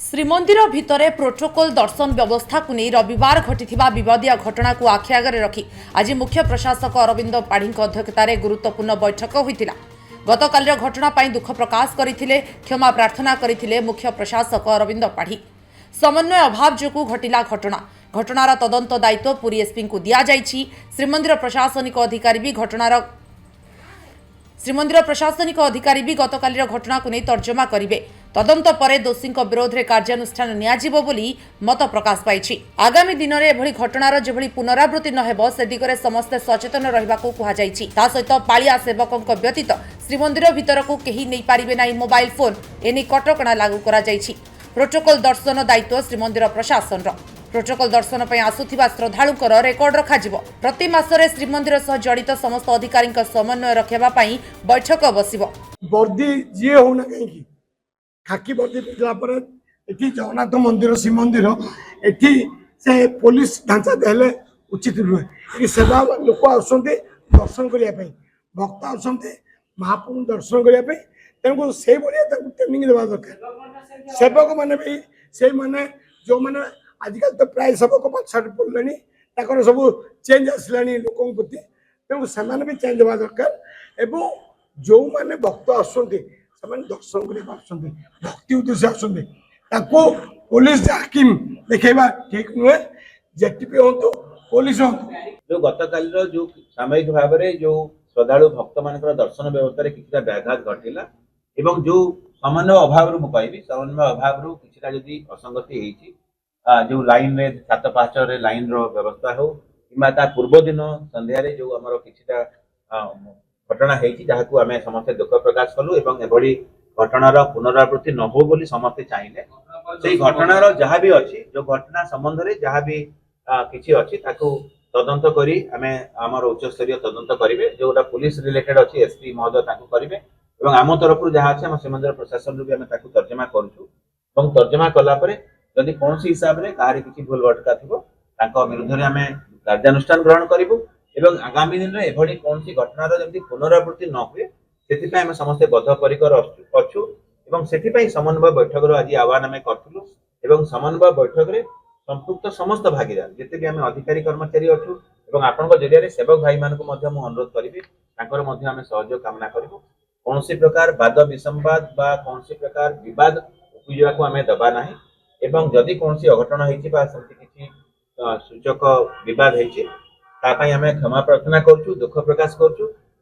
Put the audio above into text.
ଶ୍ରୀମନ୍ଦିର ଭିତରେ ପ୍ରୋଟୋକଲ୍ ଦର୍ଶନ ବ୍ୟବସ୍ଥାକୁ ନେଇ ରବିବାର ଘଟିଥିବା ବିବାଦୀୟ ଘଟଣାକୁ ଆଖି ଆଗରେ ରଖି ଆଜି ମୁଖ୍ୟ ପ୍ରଶାସକ ଅରବିନ୍ଦ ପାଢ଼ୀଙ୍କ ଅଧ୍ୟକ୍ଷତାରେ ଗୁରୁତ୍ୱପୂର୍ଣ୍ଣ ବୈଠକ ହୋଇଥିଲା। ଗତକାଲିର ଘଟଣା ପାଇଁ ଦୁଃଖ ପ୍ରକାଶ କରିଥିଲେ, କ୍ଷମା ପ୍ରାର୍ଥନା କରିଥିଲେ ମୁଖ୍ୟ ପ୍ରଶାସକ ଅରବିନ୍ଦ ପାଢ଼ୀ। ସମନ୍ୱୟ ଅଭାବ ଯୋଗୁଁ ଘଟିଲା ଘଟଣାର ତଦନ୍ତ ଦାୟିତ୍ୱ ପୁରୀ ଏସ୍ପିଙ୍କୁ ଦିଆଯାଇଛି। ଶ୍ରୀମନ୍ଦିର ପ୍ରଶାସନିକ ଅଧିକାରୀ ବି ଗତକାଲିର ଘଟଣାକୁ ନେଇ ତର୍ଜମା କରିବେ। ତଦନ୍ତ ପରେ ଦୋଷୀଙ୍କ ବିରୋଧରେ କାର୍ଯ୍ୟାନୁଷ୍ଠାନ ନିଆଯିବ ବୋଲି ମତ ପ୍ରକାଶ ପାଇଛି। ଆଗାମୀ ଦିନରେ ଏଭଳି ଘଟଣାର ଯେଭଳି ପୁନରାବୃତ୍ତି ନ ହେବ ସେ ଦିଗରେ ସମସ୍ତେ ସଚେତନ ରହିବାକୁ କୁହାଯାଇଛି। ତା ସହିତ ପାଳିଆ ସେବକଙ୍କ ବ୍ୟତୀତ ଶ୍ରୀମନ୍ଦିର ଭିତରକୁ କେହି ନେଇପାରିବେ ନାହିଁ ମୋବାଇଲ ଫୋନ୍, ଏନେଇ କଟକଣା ଲାଗୁ କରାଯାଇଛି। ପ୍ରୋଟୋକଲ୍ ଦର୍ଶନ ଦାୟିତ୍ୱ ଶ୍ରୀମନ୍ଦିର ପ୍ରଶାସନର। ପ୍ରୋଟୋକଲ୍ ଦର୍ଶନ ପାଇଁ ଆସୁଥିବା ଶ୍ରଦ୍ଧାଳୁଙ୍କର ରେକର୍ଡ ରଖାଯିବ। ପ୍ରତି ମାସରେ ଶ୍ରୀମନ୍ଦିର ସହ ଜଡ଼ିତ ସମସ୍ତ ଅଧିକାରୀଙ୍କ ସମନ୍ୱୟ ରଖିବା ପାଇଁ ବୈଠକ ବସିବ। ବର୍ଦ୍ଦି ଯିଏ ହଉନା କାହିଁକି ଖାକି ବର୍ଦ୍ଦି ପିଲା ପରେ ଏଠି ଜଗନ୍ନାଥ ମନ୍ଦିର ଶ୍ରୀମନ୍ଦିର ଏଠି ସେ ପୋଲିସ ଢାଞ୍ଚା ଦେଲେ ଉଚିତ ନୁହେଁ। ଏଠି ସେବା ଲୋକ ଆସୁଛନ୍ତି ଦର୍ଶନ କରିବା ପାଇଁ, ଭକ୍ତ ଆସୁଛନ୍ତି ମହାପ୍ରଭୁ ଦର୍ଶନ କରିବା ପାଇଁ। ତେଣୁ ସେଇଭଳିଆ ତାଙ୍କୁ ଟ୍ରେନିଂ ଦେବା ଦରକାର। ସେବକ ମାନେ ବି ସେଇମାନେ ଯେଉଁମାନେ ଆଜିକାଲି ତ ପ୍ରାୟ ସେବକ ପାଠଶାଠ ପଢ଼ିଲେଣି, ତାଙ୍କର ସବୁ ଚେଞ୍ଜ ଆସିଲାଣି ଲୋକଙ୍କ ପ୍ରତି। ତେଣୁ ସେମାନେ ବି ଚେଞ୍ଜ ହେବା ଦରକାର। ଏବଂ ଯେଉଁମାନେ ଭକ୍ତ ଆସୁଛନ୍ତି ସେମାନେ ଦର୍ଶନ କରିବାକୁ ଆସୁଛନ୍ତି, ଭକ୍ତି ଉଦ୍ଦେଶ୍ୟ ଆସୁଛନ୍ତି, ତାକୁ ପୋଲିସ ହାକିମ ଦେଖେଇବା ଠିକ ନୁହେଁ। ଯେଟିପି ହୁଅନ୍ତୁ ପୋଲିସ ହୁଅନ୍ତୁ। जो गतकालीर जो सामयिक भाव में जो श्रद्धालु भक्त मान दर्शन व्यवस्था किसी व्याघात घटिला एवं जो समन्वय अभाव मुझे समन्वय अभाव कि असंगति जो लाइन रे 7-5 लाइन व्यवस्था हो कि पूर्व दिन संध्या जो आम कि घटना जहाँ आम समस्ते दुख प्रकाश कलु एभली घटनार पुनरावृत्ति न हो बोली समस्ते चाहिए। से घटनार जहाँ भी अच्छी जो घटना संबंध में जहाँ भी किसी अच्छी तदंत करी आमे आमर उच्च स्तरीय तदंत करेंगे। जोटा पुलिस रिलेटेड अच्छी एसपी महोदय करेंगे और आम तरफ जहाँ अच्छे श्रीमंदिर प्रशासन भी आम तर्जमा करूँ। तर्जमा कलापर जदि कौन हिसाब से कहार किसी भूल भटका थी विरुद्ध में आम कार्यानुष्ठान ग्रहण करूँ। आगामी दिन में एभली कौन घटनार जमी पुनरावृत्ति न हुए से समस्ते बद्धपरिकर अच्छु। से समन्वय बैठक आज आह्वान आम करूँ। समन्वय बैठक में संपुक्त समस्त भागीदार जिते भी आम अधिकारी कर्मचारी अच्छु और आपण जरिया सेवक भाई मान अनुरोध करी आम सहयोग कामना करूँ। कौन प्रकार वाद विसंवाद बा कौन प्रकार विवाद उपजा को आम दबा ना। जदि कौन अघटन होती किसी सूचक विवाद होती आम क्षमा प्रार्थना करुँ, दुख प्रकाश करुँ।